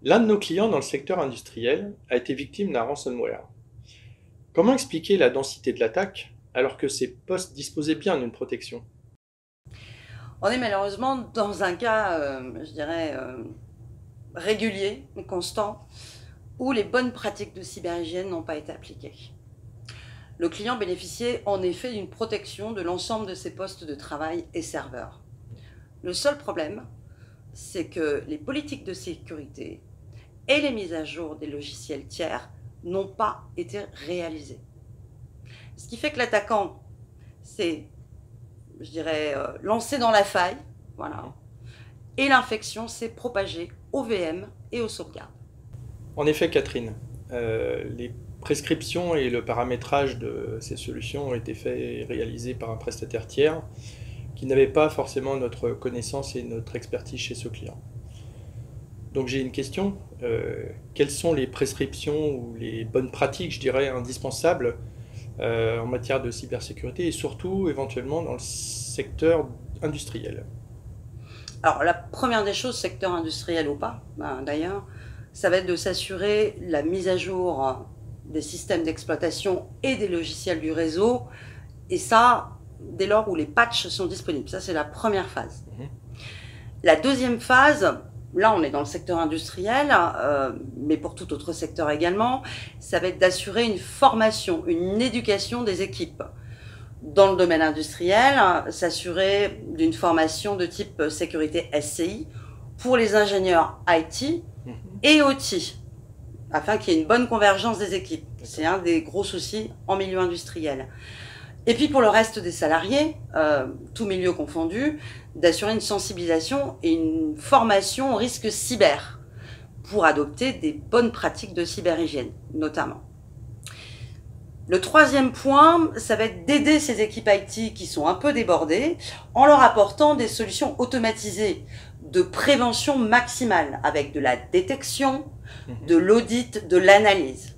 L'un de nos clients dans le secteur industriel a été victime d'un ransomware. Comment expliquer la densité de l'attaque alors que ces postes disposaient bien d'une protection? On est malheureusement dans un cas, je dirais, régulier, constant, où les bonnes pratiques de cyberhygiène n'ont pas été appliquées. Le client bénéficiait en effet d'une protection de l'ensemble de ses postes de travail et serveurs. Le seul problème, c'est que les politiques de sécurité et les mises à jour des logiciels tiers n'ont pas été réalisées. Ce qui fait que l'attaquant s'est, je dirais, lancé dans la faille, voilà, et l'infection s'est propagée aux VM et aux sauvegardes. En effet, Catherine, les prescriptions et le paramétrage de ces solutions ont été faits et réalisés par un prestataire tiers qui n'avait pas forcément notre connaissance et notre expertise chez ce client. Donc j'ai une question, quelles sont les prescriptions ou les bonnes pratiques, je dirais, indispensables en matière de cybersécurité et surtout éventuellement dans le secteur industriel? Alors la première des choses, secteur industriel ou pas, d'ailleurs, ça va être de s'assurer la mise à jour des systèmes d'exploitation et des logiciels du réseau, et ça, dès lors où les patchs sont disponibles. Ça, c'est la première phase. La deuxième phase, là on est dans le secteur industriel, mais pour tout autre secteur également, ça va être d'assurer une formation, une éducation des équipes. Dans le domaine industriel, s'assurer d'une formation de type sécurité SCI pour les ingénieurs IT et OT, afin qu'il y ait une bonne convergence des équipes. C'est un des gros soucis en milieu industriel. Et puis pour le reste des salariés, tout milieu confondu, d'assurer une sensibilisation et une formation au risque cyber pour adopter des bonnes pratiques de cyberhygiène, notamment. Le troisième point, ça va être d'aider ces équipes IT qui sont un peu débordées en leur apportant des solutions automatisées de prévention maximale avec de la détection, de l'audit, de l'analyse.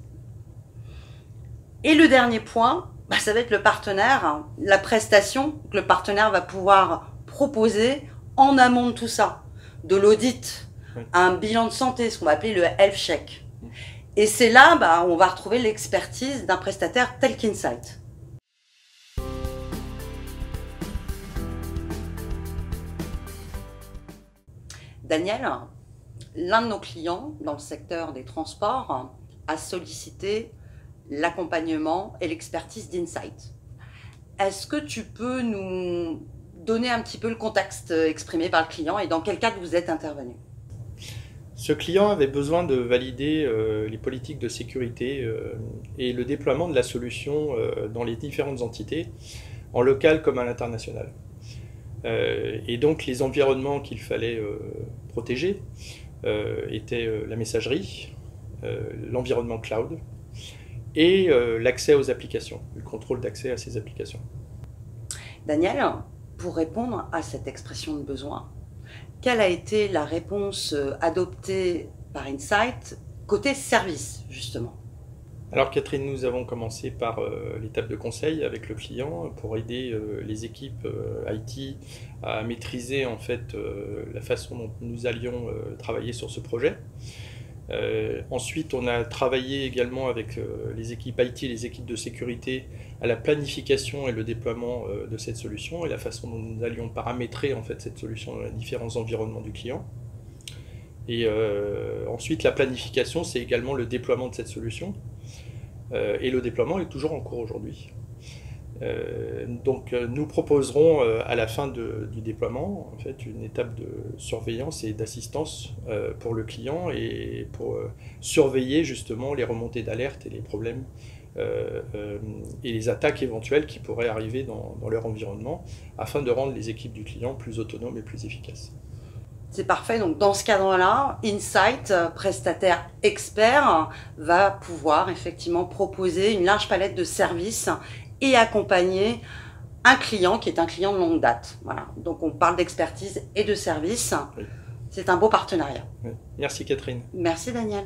Et le dernier point, ça va être le partenaire, la prestation que le partenaire va pouvoir proposer en amont de tout ça, de l'audit, un bilan de santé, ce qu'on va appeler le health check. Et c'est là où on va retrouver l'expertise d'un prestataire tel qu'Insight. Daniel, l'un de nos clients dans le secteur des transports a sollicité l'accompagnement et l'expertise d'Insight. Est-ce que tu peux nous donner un petit peu le contexte exprimé par le client et dans quel cadre vous êtes intervenu? Ce client avait besoin de valider les politiques de sécurité et le déploiement de la solution dans les différentes entités, en local comme à l'international. Et donc les environnements qu'il fallait protéger étaient la messagerie, l'environnement cloud et l'accès aux applications, le contrôle d'accès à ces applications. Daniel, pour répondre à cette expression de besoin, quelle a été la réponse adoptée par Insight côté service, justement? Alors Catherine, nous avons commencé par l'étape de conseil avec le client pour aider les équipes IT à maîtriser en fait la façon dont nous allions travailler sur ce projet. Ensuite, on a travaillé également avec les équipes IT et les équipes de sécurité à la planification et le déploiement de cette solution et la façon dont nous allions paramétrer en fait cette solution dans les différents environnements du client. Et ensuite, la planification, c'est également le déploiement de cette solution. Et le déploiement est toujours en cours aujourd'hui. Donc nous proposerons à la fin du déploiement en fait, une étape de surveillance et d'assistance pour le client et pour surveiller justement les remontées d'alerte et les problèmes et les attaques éventuelles qui pourraient arriver dans leur environnement afin de rendre les équipes du client plus autonomes et plus efficaces. C'est parfait, donc dans ce cadre-là, Insight, prestataire expert, va pouvoir effectivement proposer une large palette de services et accompagner un client qui est un client de longue date. Voilà. Donc on parle d'expertise et de services. Oui. C'est un beau partenariat. Oui. Merci Catherine. Merci Daniel.